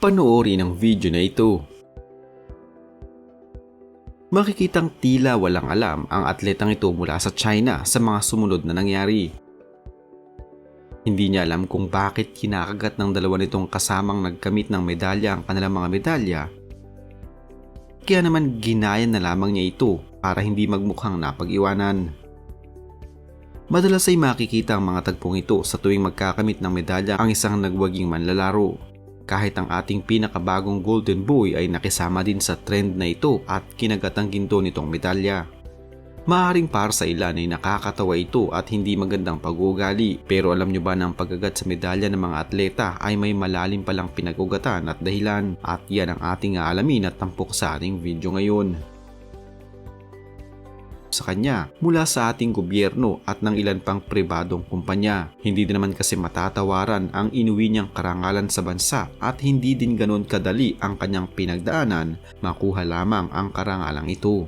Panoorin ang video na ito. Makikitang tila walang alam ang atletang ito mula sa China sa mga sumunod na nangyari. Hindi niya alam kung bakit kinakagat ng dalawa nitong kasamang nagkamit ng medalya ang kanilang mga medalya. Kaya naman ginaya na lamang niya ito para hindi magmukhang napag-iwanan. Madalas ay makikita ang mga tagpong ito sa tuwing magkakamit ng medalya ang isang nagwaging manlalaro. Kahit ang ating pinakabagong Golden Boy ay nakisama din sa trend na ito at kinagat ang ginto nitong medalya. Maaaring para sa ilan ay nakakatawa ito at hindi magandang pag-uugali, pero alam nyo ba na ang pagkagat sa medalya ng mga atleta ay may malalim palang pinag-ugatan at dahilan, at yan ang ating aalamin at tampok sa ating video ngayon. Sa kanya mula sa ating gobyerno at ng ilan pang pribadong kumpanya. Hindi din naman kasi matatawaran ang inuwi niyang karangalan sa bansa at hindi din ganoon kadali ang kanyang pinagdaanan makuha lamang ang karangalang ito.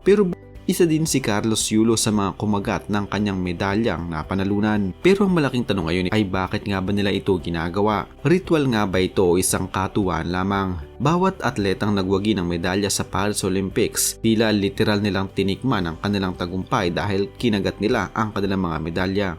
Pero isa din si Carlos Yulo sa mga kumagat ng kanyang medalyang napanalunan. Pero ang malaking tanong ngayon ay bakit nga ba nila ito ginagawa? Ritual nga ba ito o isang katuwaan lamang? Bawat atletang nagwagi ng medalya sa Paris Olympics, tila literal nilang tinikman ang kanilang tagumpay dahil kinagat nila ang kanilang mga medalya.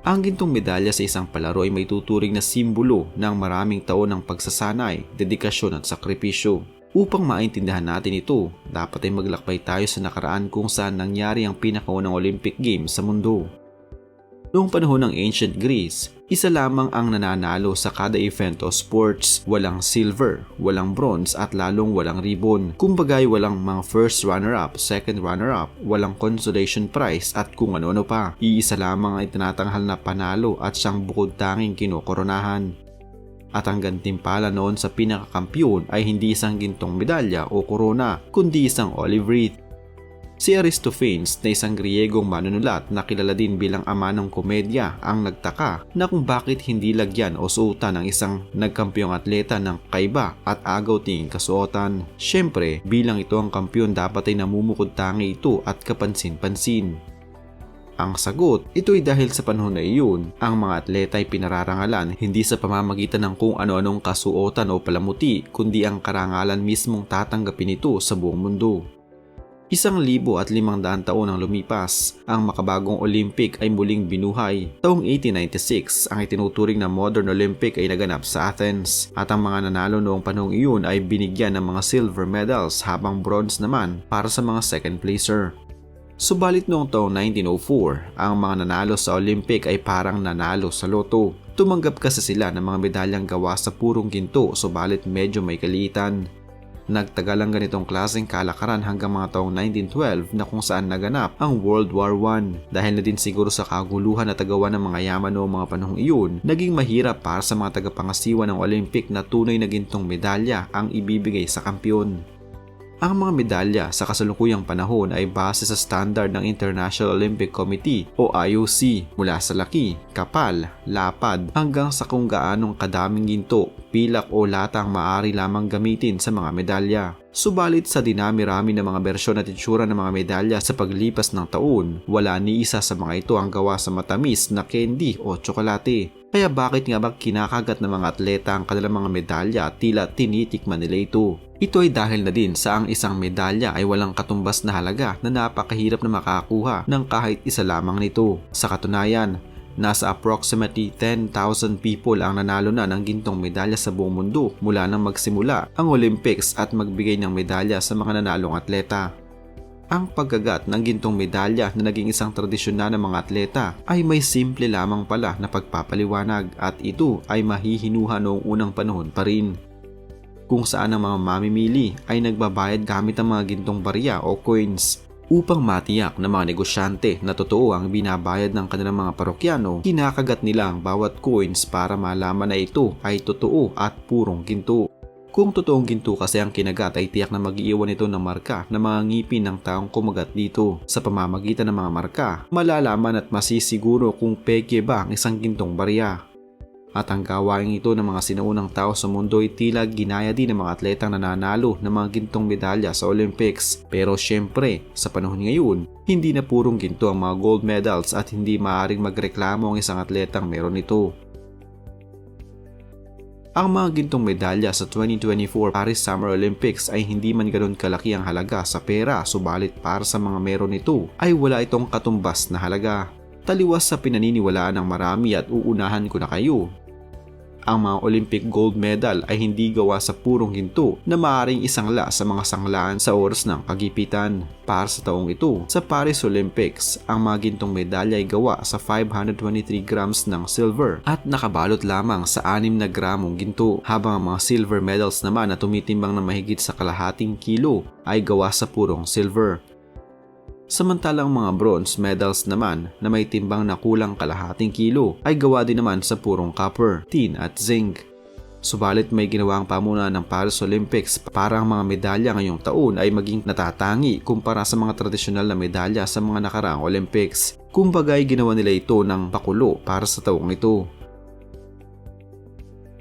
Ang gintong medalya sa isang palaro ay may tuturing na simbolo ng maraming taon ng pagsasanay, dedikasyon at sakripisyo. Upang maintindihan natin ito, dapat ay maglakbay tayo sa nakaraan kung saan nangyari ang pinakaunang Olympic Games sa mundo. Noong panahon ng Ancient Greece, isa lamang ang nananalo sa kada event o sports. Walang silver, walang bronze at lalong walang ribbon. Kumbagay walang mga first runner-up, second runner-up, walang consolation prize at kung ano-ano pa. Iisa lamang ay tinatanghal na panalo at siyang bukod tanging kinokoronahan. At ang gantimpala noon sa pinakakampiyon ay hindi isang gintong medalya o korona, kundi isang olive wreath. Si Aristophanes na isang Griyegong manunulat na kilala din bilang ama ng komedya ang nagtaka na kung bakit hindi lagyan o suotan ng isang nagkampiyong atleta ng kaiba at agaw tinging kasuotan. Siyempre, bilang ito ang kampiyon dapat ay namumukod tangi ito at kapansin-pansin. Ang sagot, ito ay dahil sa panahon na iyon, ang mga atleta ay pinararangalan hindi sa pamamagitan ng kung ano-anong kasuotan o palamuti, kundi ang karangalan mismong tatanggapin ito sa buong mundo. 1,500 taon ang lumipas, ang makabagong Olympic ay muling binuhay. Taong 1896, ang itinuturing na modern Olympic ay naganap sa Athens at ang mga nanalo noong panahong iyon ay binigyan ng mga silver medals habang bronze naman para sa mga second placer. Subalit noong taong 1904, ang mga nanalo sa Olympic ay parang nanalo sa loto. Tumanggap kasi sila ng mga medalyang gawa sa purong ginto subalit medyo may kaliitan. Nagtagal ang ganitong klaseng kalakaran hanggang mga taong 1912 na kung saan naganap ang World War I. Dahil na din siguro sa kaguluhan na tagawa ng mga yaman noong mga panahong iyon, naging mahirap para sa mga tagapangasiwa ng Olympic na tunay na gintong medalya ang ibibigay sa kampiyon. Ang mga medalya sa kasalukuyang panahon ay base sa standard ng International Olympic Committee o IOC mula sa laki, kapal, lapad hanggang sa kung gaanong kadaming ginto, pilak o lata ang maaari lamang gamitin sa mga medalya. Subalit sa dinami-rami ng mga bersyon at itsura ng mga medalya sa paglipas ng taon, wala ni isa sa mga ito ang gawa sa matamis na candy o tsokolate. Kaya bakit nga ba kinakagat ng mga atleta ang kanilang mga medalya at tila tinitikman nila ito? Ito ay dahil na din sa ang isang medalya ay walang katumbas na halaga na napakahirap na makakuha ng kahit isa lamang nito. Sa katunayan, nasa approximately 10,000 people ang nanalo na ng gintong medalya sa buong mundo mula nang magsimula ang Olympics at magbigay ng medalya sa mga nanalong atleta. Ang pagkagat ng gintong medalya na naging isang tradisyon na ng mga atleta ay may simple lamang pala na pagpapaliwanag at ito ay mahihinuha noong unang panahon pa rin. Kung saan ang mga mamimili ay nagbabayad gamit ang mga gintong barya o coins. Upang matiyak ng mga negosyante na totoo ang binabayad ng kanilang mga parokyano, kinakagat nila ang bawat coins para malaman na ito ay totoo at purong ginto. Kung totoong ginto kasi ang kinagat ay tiyak na mag-iiwan ito ng marka na mga ngipin ng taong kumagat dito. Sa pamamagitan ng mga marka, malalaman at masisiguro kung peke ba ang isang gintong barya. At ang gawain ito ng mga sinaunang tao sa mundo ay tila ginaya din ng mga atletang nananalo ng mga gintong medalya sa Olympics. Pero syempre, sa panahon ngayon, hindi na purong ginto ang mga gold medals at hindi maaaring magreklamo ang isang atletang meron ito. Ang mga gintong medalya sa 2024 Paris Summer Olympics ay hindi man ganoon kalaki ang halaga sa pera, subalit para sa mga meron ito ay wala itong katumbas na halaga. Taliwas sa pinaniniwalaan ng marami at uunahan ko na kayo. Ang mga Olympic gold medal ay hindi gawa sa purong ginto na maaaring isangla sa mga sanglaan sa oras ng kagipitan. Para sa taong ito, sa Paris Olympics, ang mga gintong medalya ay gawa sa 523 grams ng silver at nakabalot lamang sa 6 na gramong ginto, habang ang mga silver medals naman na tumitimbang na mahigit sa kalahating kilo ay gawa sa purong silver. Samantalang mga bronze medals naman na may timbang na kulang kalahating kilo ay gawa din naman sa purong copper, tin at zinc. Subalit may ginawang pamunuan ng Paris Olympics para ang mga medalya ngayong taon ay maging natatangi kumpara sa mga tradisyonal na medalya sa mga nakaraang Olympics. Kumbaga ay ginawa nila ito ng pakulo para sa taong ito.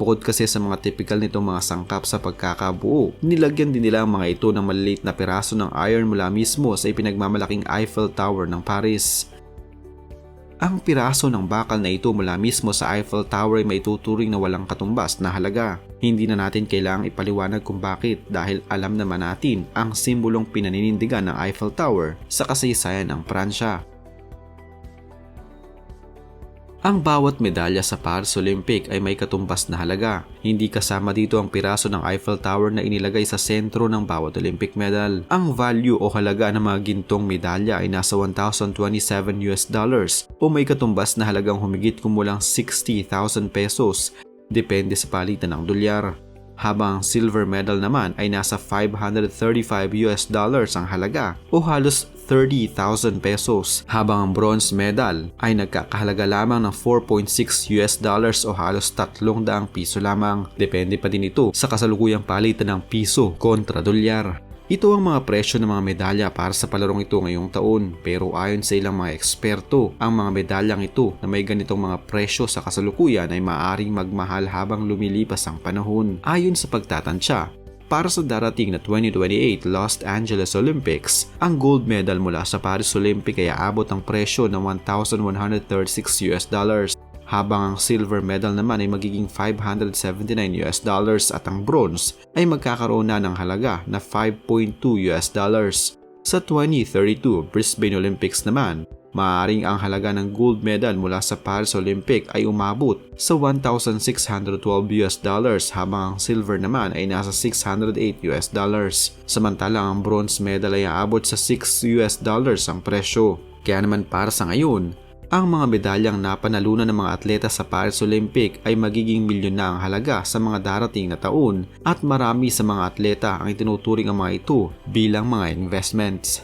Bukod kasi sa mga typical nitong mga sangkap sa pagkakabuo, nilagyan din nila ang mga ito ng maliliit na piraso ng iron mula mismo sa ipinagmamalaking Eiffel Tower ng Paris. Ang piraso ng bakal na ito mula mismo sa Eiffel Tower ay may tuturing na walang katumbas na halaga. Hindi na natin kailangang ipaliwanag kung bakit dahil alam naman natin ang simbolong pinaninindigan ng Eiffel Tower sa kasaysayan ng Pransya. Ang bawat medalya sa Paris Olympic ay may katumbas na halaga. Hindi kasama dito ang piraso ng Eiffel Tower na inilagay sa sentro ng bawat Olympic medal. Ang value o halaga ng mga gintong medalya ay nasa $1,027 o may katumbas na halagang humigit kumulang 60,000 pesos, depende sa palitan ng dolyar. Habang ang silver medal naman ay nasa $535 ang halaga o halos 30,000 pesos, habang ang bronze medal ay nagkakahalaga lamang ng $4.6 o halos 300 piso lamang. Depende pa din ito sa kasalukuyang palitan ng piso kontra dolyar. Ito ang mga presyo ng mga medalya para sa palarong ito ngayong taon, pero ayon sa ilang mga eksperto, ang mga medalyang ito na may ganitong mga presyo sa kasalukuyan ay maaaring magmahal habang lumilipas ang panahon. Ayon sa pagtatansya, para sa darating na 2028 Los Angeles Olympics, ang gold medal mula sa Paris Olympic ay aabot ang presyo ng $1,136, habang ang silver medal naman ay magiging $579 at ang bronze ay magkakaroon na ng halaga na $5.2. Sa 2032 Brisbane Olympics naman, maaaring ang halaga ng gold medal mula sa Paris Olympic ay umabot sa $1,612 habang ang silver naman ay nasa $608. Samantalang ang bronze medal ay aabot sa $6 ang presyo. Kaya naman para sa ngayon, ang mga medalyang napanalunan ng mga atleta sa Paris Olympic ay magiging milyon na ang halaga sa mga darating na taon at marami sa mga atleta ang itinuturing ang mga ito bilang mga investments.